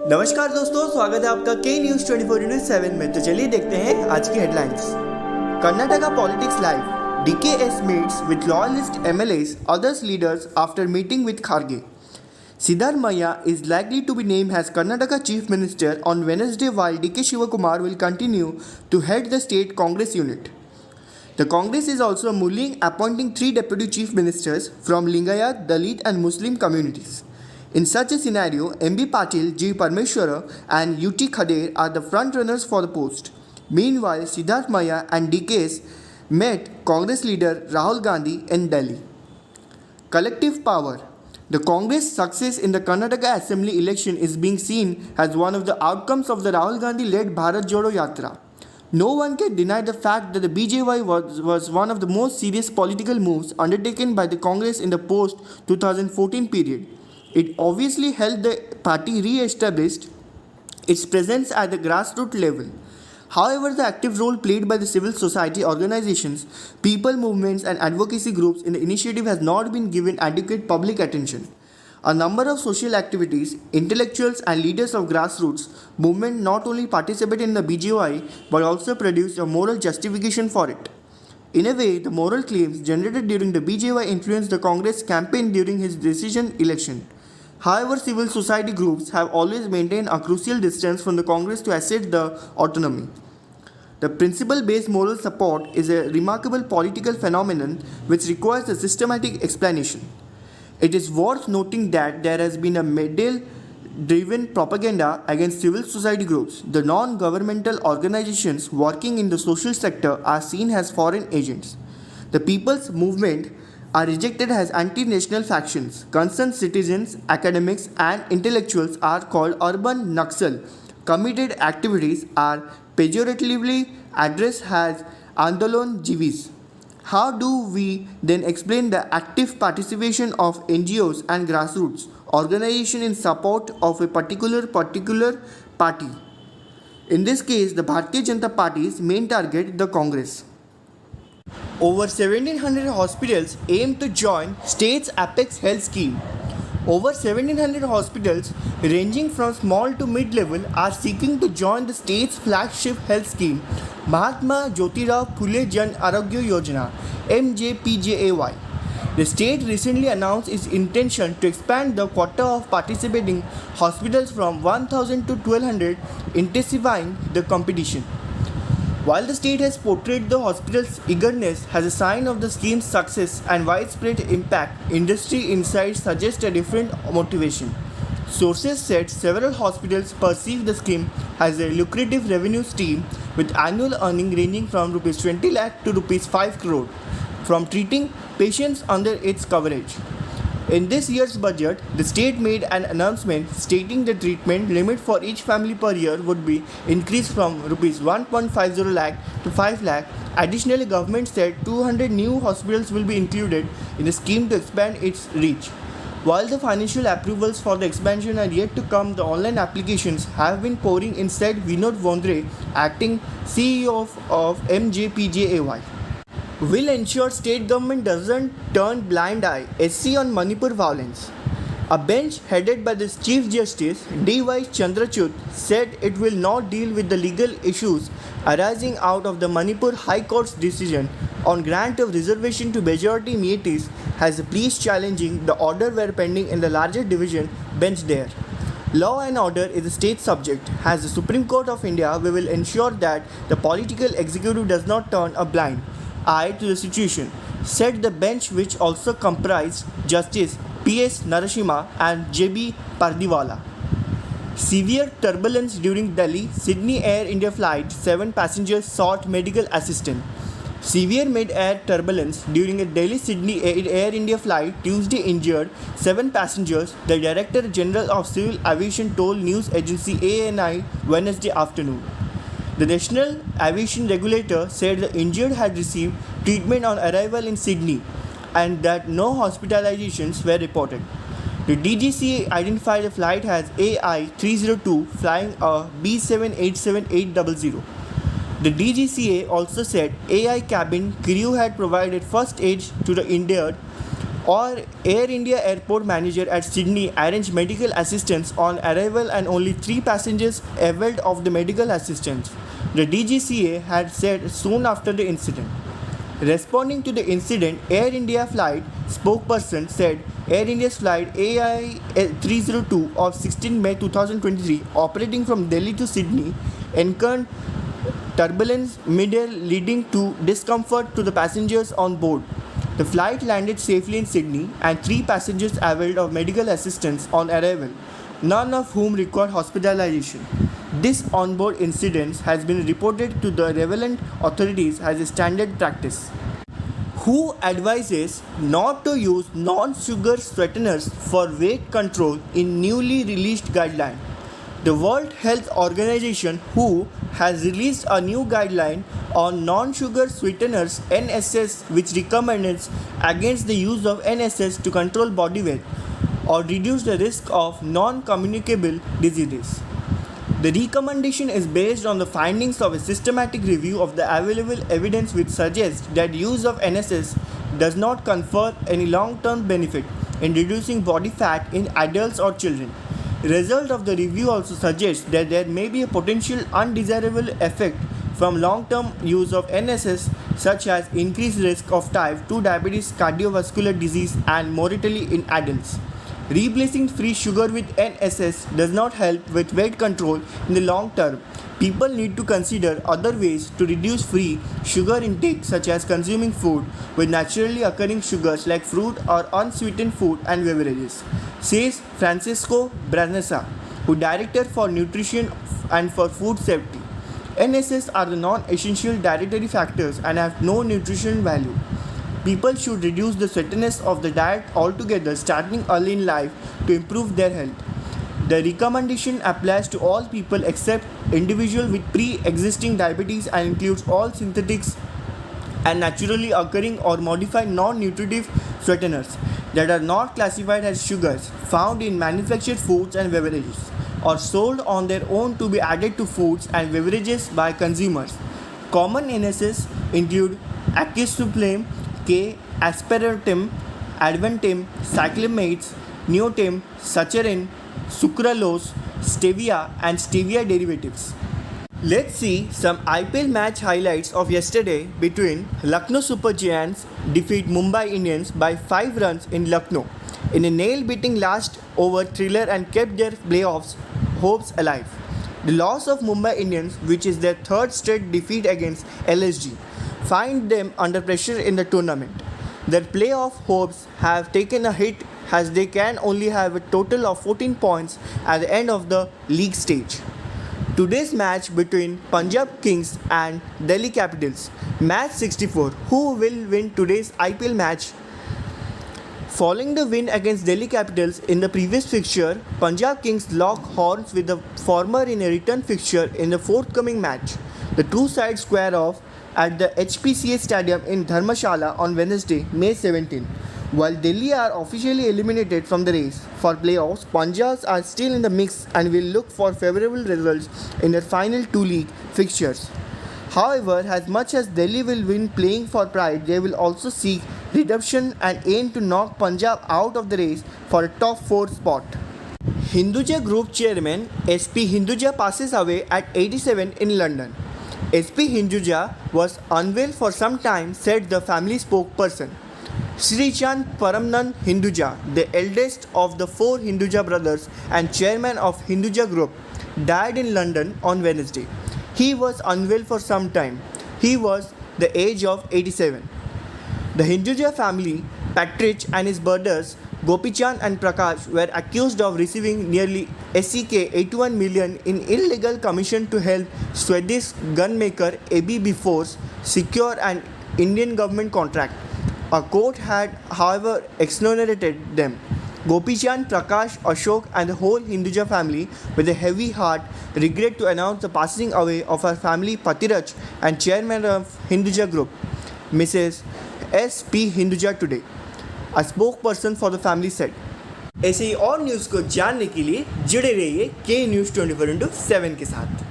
नमस्कार दोस्तों, स्वागत है आपका के न्यूज 24/7 में। तो चलिए देखते हैं आज की headlines. Karnataka politics live, DKS meets with Loyalist MLAs, others leaders after meeting with Kharge. Siddaramaiah is likely to be named as Karnataka Chief Minister on Wednesday, while DK Shivakumar will continue to head the state Congress unit. The Congress is also mulling appointing 3 deputy chief ministers from Lingayat, Dalit and Muslim communities. In such a scenario, MB Patil, G. Parmeshwara and UT Khader are the front-runners for the post. Meanwhile, Siddaramaiah and DKS met Congress leader Rahul Gandhi in Delhi. Collective power. The Congress' success in the Karnataka Assembly election is being seen as one of the outcomes of the Rahul Gandhi-led Bharat Jodo Yatra. No one can deny the fact that the BJY was one of the most serious political moves undertaken by the Congress in the post-2014 period. It obviously helped the party re-establish its presence at the grassroots level. However, the active role played by the civil society organizations, people movements and advocacy groups in the initiative has not been given adequate public attention. A number of social activities, intellectuals and leaders of grassroots movement not only participated in the BJY but also produced a moral justification for it. In a way, the moral claims generated during the BJY influenced the Congress campaign during his decision election. However, civil society groups have always maintained a crucial distance from the Congress to assert the autonomy. The principle-based moral support is a remarkable political phenomenon which requires a systematic explanation. It is worth noting that there has been a medal-driven propaganda against civil society groups. The non-governmental organizations working in the social sector are seen as foreign agents. The people's movement are rejected as anti-national factions. Concerned citizens, academics and intellectuals are called urban Naxal. Committed activities are pejoratively addressed as Andolon Jivis. How do we then explain the active participation of NGOs and grassroots organizations in support of a particular party? In this case, the Bharatiya Janata Party's main target, the Congress. Over 1,700 hospitals aim to join state's Apex Health Scheme. Over 1,700 hospitals ranging from small to mid-level are seeking to join the state's flagship health scheme, Mahatma Jyotirao Phule Jan Arogya Yojana (MJPJAY). The state recently announced its intention to expand the quota of participating hospitals from 1,000 to 1,200, intensifying the competition. While the state has portrayed the hospital's eagerness as a sign of the scheme's success and widespread impact, industry insights suggest a different motivation. Sources said several hospitals perceive the scheme as a lucrative revenue stream with annual earnings ranging from Rs 20 lakh to Rs 5 crore from treating patients under its coverage. In this year's budget, the state made an announcement stating the treatment limit for each family per year would be increased from Rs 1.50 lakh to 5 lakh. Additionally, government said 200 new hospitals will be included in the scheme to expand its reach. While the financial approvals for the expansion are yet to come, the online applications have been pouring in, said Vinod Vondre, acting CEO of MJPJAY. Will ensure state government doesn't turn blind eye. SC on Manipur violence. A bench headed by the Chief Justice D.Y. Chandrachud said it will not deal with the legal issues arising out of the Manipur High Court's decision on grant of reservation to majority Meiteis, as the pleas challenging the order were pending in the larger division bench there. Law and order is a state subject. As the Supreme Court of India, we will ensure that the political executive does not turn a blind eye to the situation, said the bench, which also comprised Justice P.S. Narasimha and J.B. Pardiwala. Severe turbulence during Delhi-Sydney Air India flight. 7 passengers sought medical assistance. Severe mid-air turbulence during a Delhi-Sydney Air India flight Tuesday injured 7 passengers, the Director General of Civil Aviation told news agency ANI Wednesday afternoon. The National Aviation Regulator said the injured had received treatment on arrival in Sydney and that no hospitalizations were reported. The DGCA identified the flight as AI-302 flying a B787800. The DGCA also said AI cabin crew had provided first aid to the injured Or Air India airport manager at Sydney arranged medical assistance on arrival and only 3 passengers availed of the medical assistance, the DGCA had said soon after the incident. Responding to the incident, Air India flight spokesperson said Air India's flight AI 302 of 16 May 2023 operating from Delhi to Sydney encountered turbulence mid-air leading to discomfort to the passengers on board. The flight landed safely in Sydney and 3 passengers availed of medical assistance on arrival, none of whom required hospitalization. This onboard incident has been reported to the relevant authorities as a standard practice. WHO advises not to use non-sugar sweeteners for weight control in newly released guideline. The World Health Organization WHO has released a new guideline on non-sugar sweeteners NSS which recommends against the use of NSS to control body weight or reduce the risk of non-communicable diseases. The recommendation is based on the findings of a systematic review of the available evidence which suggests that use of NSS does not confer any long-term benefit in reducing body fat in adults or children. The result of the review also suggests that there may be a potential undesirable effect from long-term use of NSS such as increased risk of type 2 diabetes, cardiovascular disease and mortality in adults. Replacing free sugar with NSS does not help with weight control in the long term. People need to consider other ways to reduce free sugar intake such as consuming food with naturally occurring sugars like fruit or unsweetened food and beverages, says Francisco Branesa, who Director for Nutrition and for Food Safety. NSS are the non-essential dietary factors and have no nutritional value. People should reduce the sweetness of the diet altogether starting early in life to improve their health. The recommendation applies to all people except individuals with pre-existing diabetes and includes all synthetics and naturally occurring or modified non-nutritive sweeteners that are not classified as sugars found in manufactured foods and beverages or sold on their own to be added to foods and beverages by consumers. Common NSS include acetylsupreme, K, aspartame, advantame, cyclamates, neotame, saccharin, sucralose, stevia and stevia derivatives. Let's see some IPL match highlights of yesterday between Lucknow Super Giants defeat Mumbai Indians by 5 runs in Lucknow in a nail-biting last over thriller and kept their playoffs hopes alive. The loss of Mumbai Indians, which is their 3rd straight defeat against LSG, find them under pressure in the tournament. Their playoff hopes have taken a hit as they can only have a total of 14 points at the end of the league stage. Today's match between Punjab Kings and Delhi Capitals, match 64. Who will win today's IPL match? Following the win against Delhi Capitals in the previous fixture, Punjab Kings lock horns with the former in a return fixture in the forthcoming match. The two sides square off at the HPCA Stadium in Dharmshala on Wednesday, May 17. While Delhi are officially eliminated from the race for playoffs, Punjabs are still in the mix and will look for favorable results in their final 2 league fixtures. However, as much as Delhi will win playing for pride, they will also seek redemption and aim to knock Punjab out of the race for a top 4 spot. Hinduja Group Chairman SP Hinduja passes away at 87 in London. SP Hinduja was unwell for some time, said the family spokesperson. Sri Chand Paramnan Hinduja, the eldest of the 4 Hinduja brothers and chairman of Hinduja Group, died in London on Wednesday. He was unwell for some time. He was the age of 87. The Hinduja family, Patrick and his brothers Gopichand and Prakash, were accused of receiving nearly SEK 81 million in illegal commission to help Swedish gunmaker ABB Force secure an Indian government contract. A court had, however, exonerated them. Gopichand, Prakash, Ashok and the whole Hinduja family, with a heavy heart, regret to announce the passing away of her family Patiraj and chairman of Hinduja Group, Mrs. S.P. Hinduja today. A spokesperson for the family said. ऐसे ही और news को जानने के लिए जुड़े रहिए के news 24/7 के साथ.